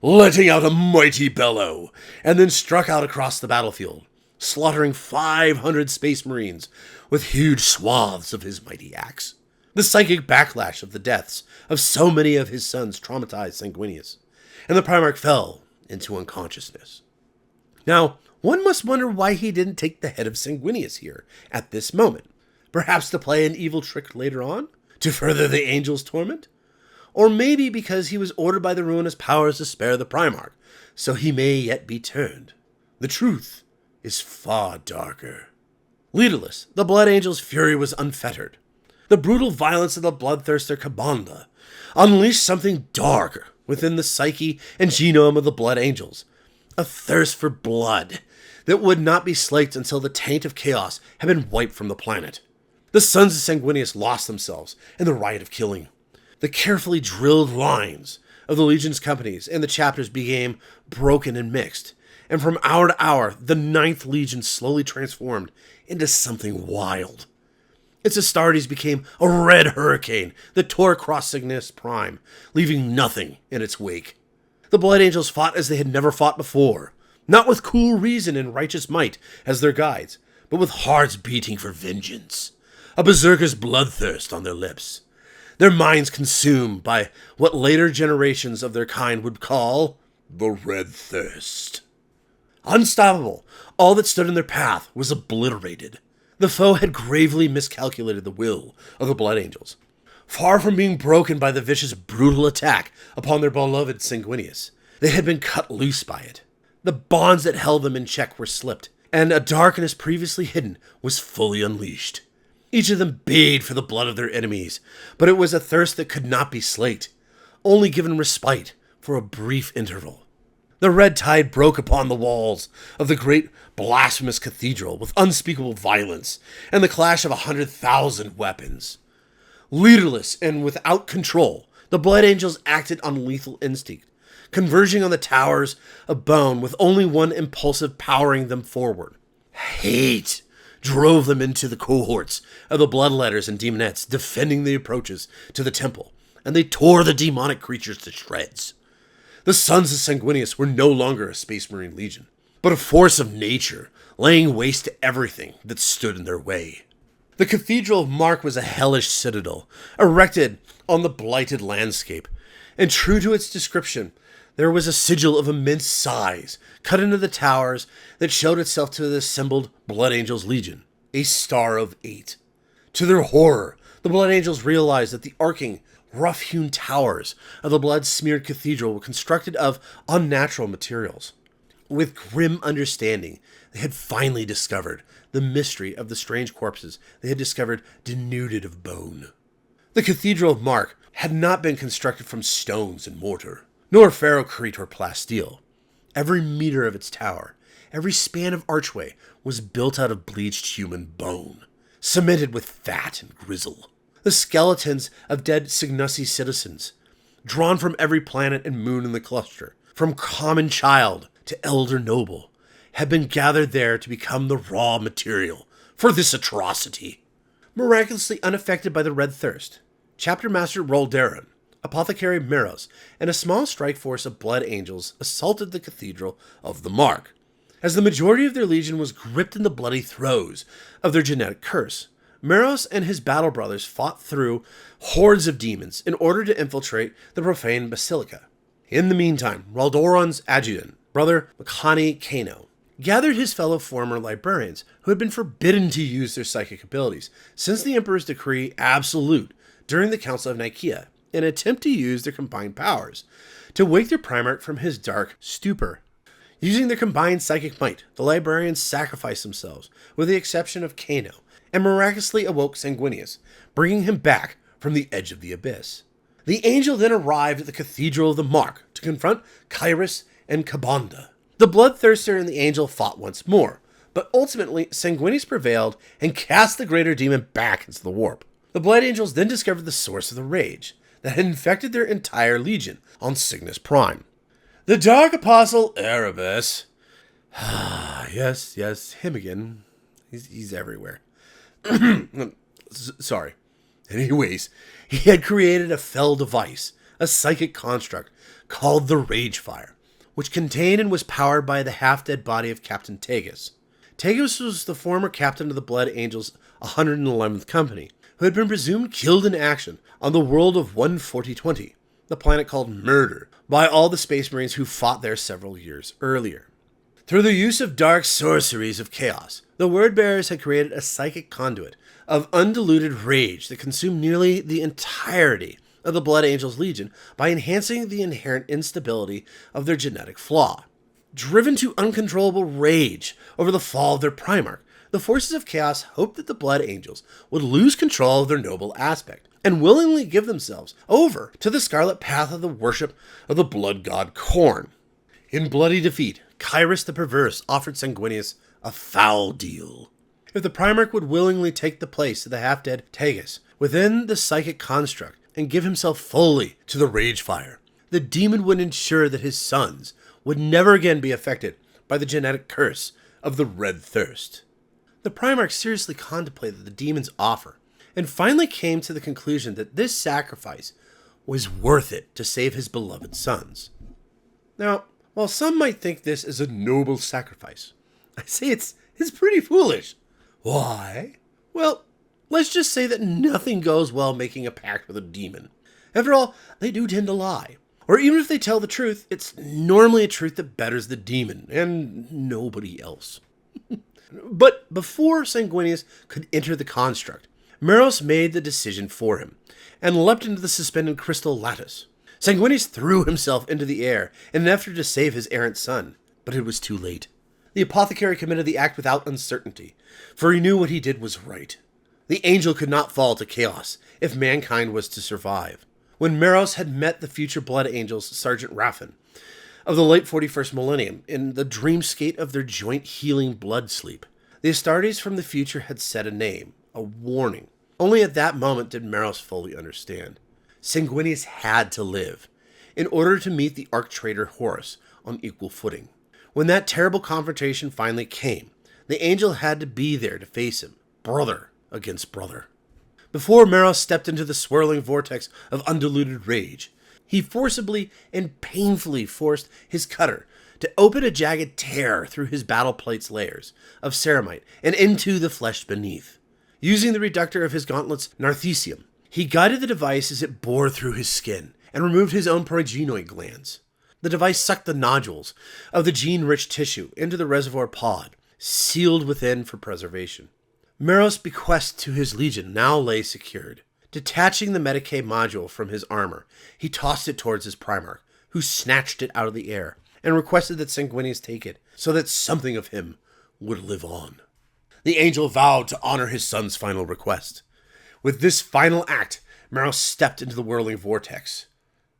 letting out a mighty bellow, and then struck out across the battlefield, slaughtering 500 space marines with huge swaths of his mighty axe. The psychic backlash of the deaths of so many of his sons traumatized Sanguineous, and the Primarch fell into unconsciousness. Now, one must wonder why he didn't take the head of Sanguineous here at this moment. Perhaps to play an evil trick later on? To further the angel's torment? Or maybe because he was ordered by the ruinous powers to spare the Primarch, so he may yet be turned. The truth is far darker. Leaderless, the Blood Angel's fury was unfettered. The brutal violence of the bloodthirster Kabanda unleashed something dark within the psyche and genome of the Blood Angels, a thirst for blood that would not be slaked until the taint of chaos had been wiped from the planet. The sons of Sanguineous lost themselves in the riot of killing. The carefully drilled lines of the Legion's companies and the chapters became broken and mixed, And from hour to hour, the Ninth Legion slowly transformed into something wild. Its Astartes became a red hurricane that tore across Signus Prime, leaving nothing in its wake. The Blood Angels fought as they had never fought before, not with cool reason and righteous might as their guides, but with hearts beating for vengeance, a berserker's bloodthirst on their lips, their minds consumed by what later generations of their kind would call the Red Thirst. Unstoppable, all that stood in their path was obliterated. The foe had gravely miscalculated the will of the Blood Angels. Far from being broken by the vicious, brutal attack upon their beloved Sanguineous, they had been cut loose by it. The bonds that held them in check were slipped, and a darkness previously hidden was fully unleashed. Each of them bayed for the blood of their enemies, but it was a thirst that could not be slaked, only given respite for a brief interval. The red tide broke upon the walls of the great blasphemous cathedral with unspeakable violence and the clash of 100,000 weapons. Leaderless and without control, the Blood Angels acted on lethal instinct, converging on the towers of bone with only one impulsive powering them forward. Hate drove them into the cohorts of the bloodletters and demonettes defending the approaches to the temple, and they tore the demonic creatures to shreds. The sons of Sanguineous were no longer a Space Marine Legion, but a force of nature, laying waste to everything that stood in their way. The Cathedral of Mark was a hellish citadel, erected on the blighted landscape, and true to its description, there was a sigil of immense size cut into the towers that showed itself to the assembled Blood Angels Legion, a star of 8. To their horror, the Blood Angels realized that the arcing, rough-hewn towers of the blood-smeared cathedral were constructed of unnatural materials. With grim understanding, they had finally discovered the mystery of the strange corpses they had discovered denuded of bone. The Cathedral of Mark had not been constructed from stones and mortar, nor ferrocrete or plasteel. Every meter of its tower, every span of archway was built out of bleached human bone, cemented with fat and grizzle. The skeletons of dead Signussi citizens, drawn from every planet and moon in the cluster, from common child to elder noble, had been gathered there to become the raw material for this atrocity. Miraculously unaffected by the Red Thirst, Chapter Master Roldarin, Apothecary Meros, and a small strike force of Blood Angels assaulted the Cathedral of the Mark. As the majority of their legion was gripped in the bloody throes of their genetic curse, Meros and his battle brothers fought through hordes of demons in order to infiltrate the profane basilica. In the meantime, Raldoron's adjutant, brother Makani Kano, gathered his fellow former librarians who had been forbidden to use their psychic abilities since the Emperor's decree absolute during the Council of Nicaea, in an attempt to use their combined powers to wake their Primarch from his dark stupor. Using their combined psychic might, the librarians sacrificed themselves, with the exception of Kano, and miraculously awoke Sanguineous, bringing him back from the edge of the abyss. The angel then arrived at the Cathedral of the Mark to confront Kyrus and Kabanda. The Bloodthirster and the angel fought once more, but ultimately Sanguineous prevailed and cast the greater demon back into the warp. The Blood Angels then discovered the source of the rage that had infected their entire legion on Signus Prime. The Dark Apostle Erebus. yes, him again. He's everywhere. Sorry. Anyways, he had created a fell device, a psychic construct called the Rage Fire, which contained and was powered by the half-dead body of Captain Tagus. Tagus was the former captain of the Blood Angels' 111th Company, who had been presumed killed in action on the world of 14020, the planet called Murder, by all the Space Marines who fought there several years earlier. Through the use of dark sorceries of chaos, the Wordbearers had created a psychic conduit of undiluted rage that consumed nearly the entirety of the Blood Angels Legion by enhancing the inherent instability of their genetic flaw. Driven to uncontrollable rage over the fall of their Primarch, the forces of chaos hoped that the Blood Angels would lose control of their noble aspect and willingly give themselves over to the scarlet path of the worship of the blood god Khorne. In bloody defeat, Kyrus the Perverse offered Sanguineous a foul deal. If the Primarch would willingly take the place of the half-dead Tagus within the psychic construct and give himself fully to the Rage Fire, the demon would ensure that his sons would never again be affected by the genetic curse of the Red Thirst. The Primarch seriously contemplated the demon's offer, and finally came to the conclusion that this sacrifice was worth it to save his beloved sons. Now, while some might think this is a noble sacrifice, I say it's pretty foolish. Why? Well, let's just say that nothing goes well making a pact with a demon. After all, they do tend to lie. Or even if they tell the truth, it's normally a truth that betters the demon and nobody else. But before Sanguineous could enter the construct, Meros made the decision for him and leapt into the suspended crystal lattice. Sanguineous threw himself into the air in an effort to save his errant son, but it was too late. The apothecary committed the act without uncertainty, for he knew what he did was right. The angel could not fall to chaos if mankind was to survive. When Meros had met the future Blood Angels, Sergeant Raffin, of the late 41st millennium, in the dreamscape of their joint healing blood sleep, the Astartes from the future had set a name, a warning. Only at that moment did Meros fully understand. Sanguineous had to live, in order to meet the arch-traitor Horus on equal footing. When that terrible confrontation finally came, the angel had to be there to face him, brother against brother. Before Meros stepped into the swirling vortex of undiluted rage, he forcibly and painfully forced his cutter to open a jagged tear through his battle plate's layers of ceramite and into the flesh beneath. Using the reductor of his gauntlet's narthecium, he guided the device as it bore through his skin and removed his own progenoid glands. The device sucked the nodules of the gene-rich tissue into the reservoir pod, sealed within for preservation. Meros' bequest to his legion now lay secured. Detaching the Medicae module from his armor, he tossed it towards his Primarch, who snatched it out of the air and requested that Sanguineous take it so that something of him would live on. The angel vowed to honor his son's final request. With this final act, Meros stepped into the whirling vortex.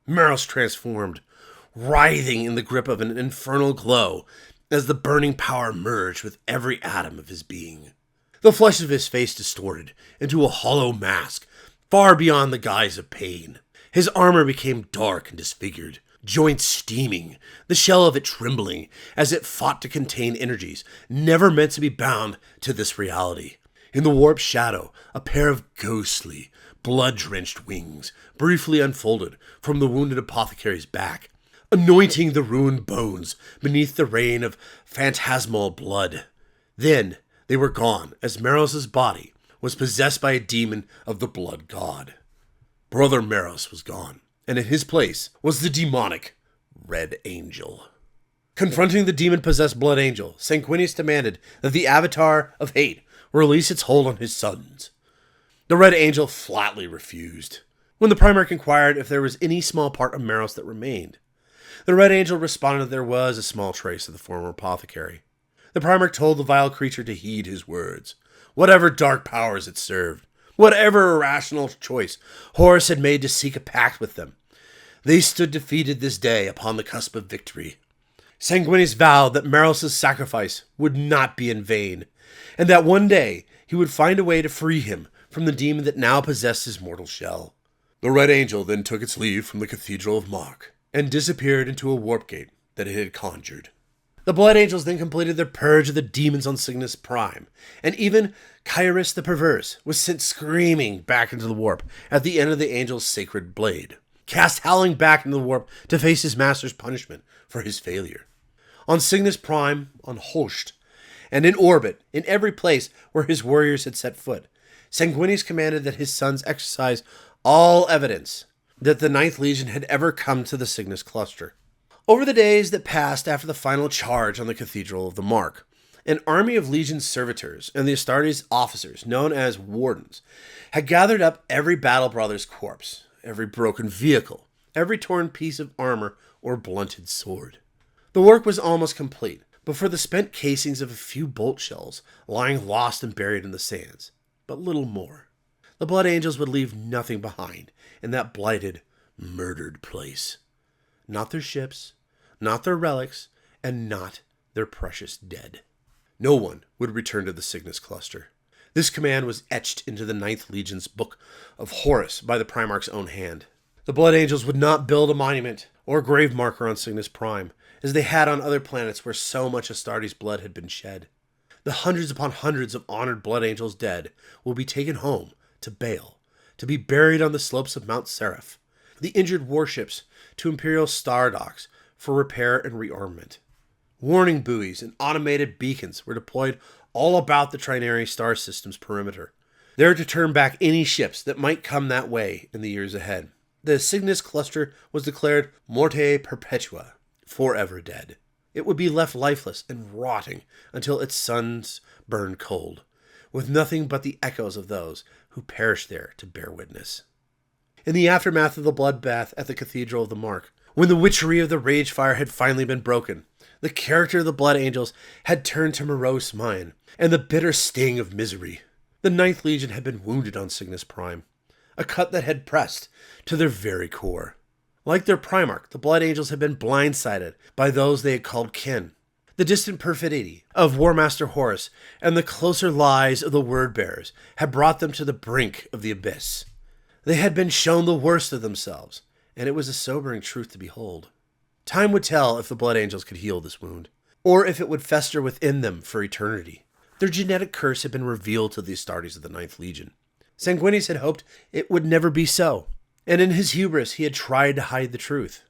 Meros transformed, writhing in the grip of an infernal glow as the burning power merged with every atom of his being. The flesh of his face distorted into a hollow mask, far beyond the guise of pain. His armor became dark and disfigured, joints steaming, the shell of it trembling as it fought to contain energies never meant to be bound to this reality. In the warped shadow, a pair of ghostly, blood-drenched wings briefly unfolded from the wounded apothecary's back, anointing the ruined bones beneath the rain of phantasmal blood. Then they were gone as Meros' body was possessed by a demon of the blood god. Brother Meros was gone, and in his place was the demonic Red Angel. Confronting the demon-possessed Blood Angel, Sanguineous demanded that the Avatar of Hate release its hold on his sons. The Red Angel flatly refused. When the Primarch inquired if there was any small part of Meros that remained, the Red Angel responded that there was a small trace of the former apothecary. The Primarch told the vile creature to heed his words. Whatever dark powers it served, whatever irrational choice Horus had made to seek a pact with them, they stood defeated this day upon the cusp of victory. Sanguineous vowed that Meros' sacrifice would not be in vain, and that one day he would find a way to free him from the demon that now possessed his mortal shell. The Red Angel then took its leave from the Cathedral of Mach and disappeared into a warp gate that it had conjured. The Blood Angels then completed their purge of the demons on Signus Prime, and even Kyrus the Perverse was sent screaming back into the warp at the end of the Angel's sacred blade, cast howling back into the warp to face his master's punishment for his failure. On Signus Prime, on Host, and in orbit, in every place where his warriors had set foot, Sanguineous commanded that his sons exercise all evidence that the Ninth Legion had ever come to the Signus cluster. Over the days that passed after the final charge on the Cathedral of the Mark, an army of Legion servitors and the Astartes officers, known as Wardens, had gathered up every battle brother's corpse, every broken vehicle, every torn piece of armor or blunted sword. The work was almost complete, but for the spent casings of a few bolt shells lying lost and buried in the sands, but little more. The Blood Angels would leave nothing behind in that blighted, murdered place. Not their ships, not their relics, and not their precious dead. No one would return to the Signus cluster. This command was etched into the Ninth Legion's Book of Horus by the Primarch's own hand. The Blood Angels would not build a monument or grave marker on Signus Prime, as they had on other planets where so much Astartes' blood had been shed. The hundreds upon hundreds of honored blood angels dead will be taken home to Baal, to be buried on the slopes of Mount Seraph, the injured warships to Imperial star docks for repair and rearmament. Warning buoys and automated beacons were deployed all about the Trinary star system's perimeter, there to turn back any ships that might come that way in the years ahead. The Signus cluster was declared Morte Perpetua, forever dead. It would be left lifeless and rotting until its suns burned cold, with nothing but the echoes of those who perished there to bear witness. In the aftermath of the bloodbath at the Cathedral of the Mark, when the witchery of the rage fire had finally been broken, the character of the Blood Angels had turned to morose mine, and the bitter sting of misery. The Ninth Legion had been wounded on Signus Prime, a cut that had pressed to their very core. Like their Primarch, the Blood Angels had been blindsided by those they had called kin. The distant perfidy of War Master Horus and the closer lies of the Word-Bearers had brought them to the brink of the abyss. They had been shown the worst of themselves, and it was a sobering truth to behold. Time would tell if the Blood Angels could heal this wound, or if it would fester within them for eternity. Their genetic curse had been revealed to the Astartes of the Ninth Legion. Sanguineous had hoped it would never be so, and in his hubris he had tried to hide the truth.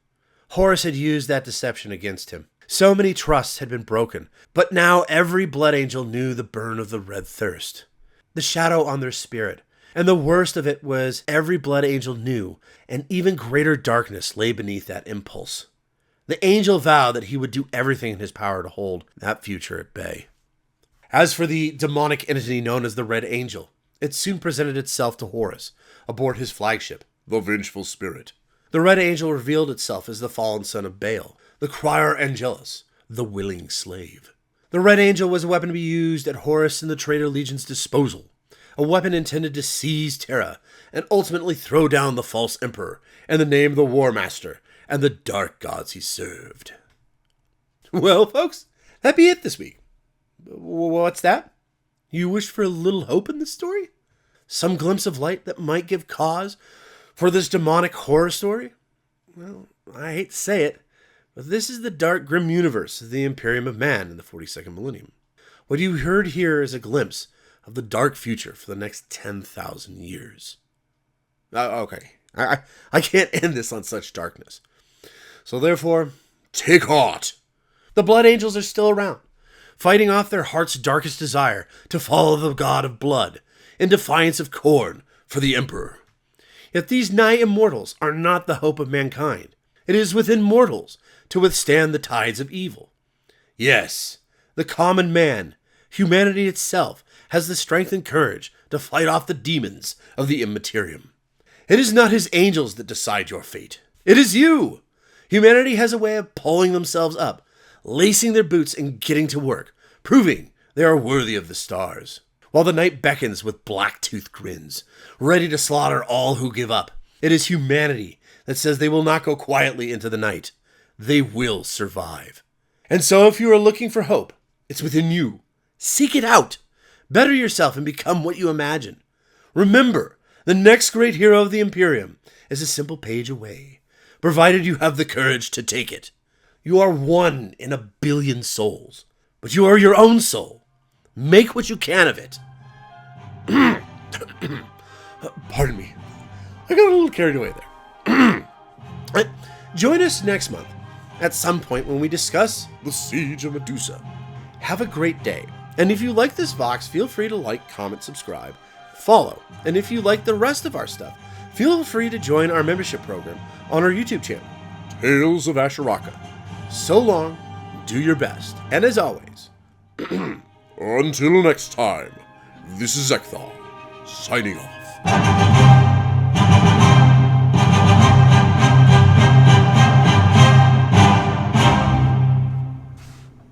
Horus had used that deception against him. So many trusts had been broken, but now every Blood Angel knew the burn of the red thirst, the shadow on their spirit, and the worst of it was every Blood Angel knew an even greater darkness lay beneath that impulse. The angel vowed that he would do everything in his power to hold that future at bay. As for the demonic entity known as the Red Angel, it soon presented itself to Horus aboard his flagship, the Vengeful Spirit. The Red Angel revealed itself as the fallen son of Baal, the Crier Angelus, the willing slave. The Red Angel was a weapon to be used at Horus and the Traitor Legion's disposal, a weapon intended to seize Terra and ultimately throw down the false emperor in the name of the War Master and the dark gods he served. Well, folks, that be it this week. What's that? You wish for a little hope in this story? Some glimpse of light that might give cause for this demonic horror story? Well, I hate to say it, but this is the dark, grim universe of the Imperium of Man in the 42nd millennium. What you heard here is a glimpse of the dark future for the next 10,000 years. Okay, I can't end this on such darkness. So therefore, take heart. The Blood Angels are still around, fighting off their heart's darkest desire to follow the god of blood in defiance of Khorne for the Emperor. Yet these nigh immortals are not the hope of mankind. It is within mortals to withstand the tides of evil. Yes, the common man, humanity itself, has the strength and courage to fight off the demons of the Immaterium. It is not his angels that decide your fate. It is you. Humanity has a way of pulling themselves up, lacing their boots and getting to work, proving they are worthy of the stars. While the night beckons with black-toothed grins, ready to slaughter all who give up, it is humanity that says they will not go quietly into the night. They will survive. And so if you are looking for hope, it's within you. Seek it out. Better yourself and become what you imagine. Remember, the next great hero of the Imperium is a simple page away, provided you have the courage to take it. You are one in a billion souls, but you are your own soul. Make what you can of it. Pardon me. I got a little carried away there. Join us next month at some point when we discuss The Siege of Medusa. Have a great day. And if you like this Vox, feel free to like, comment, subscribe, follow. And if you like the rest of our stuff, feel free to join our membership program on our YouTube channel. Tales of Asheraka. So long, do your best. And as always, until next time, this is Zeckthar, signing off.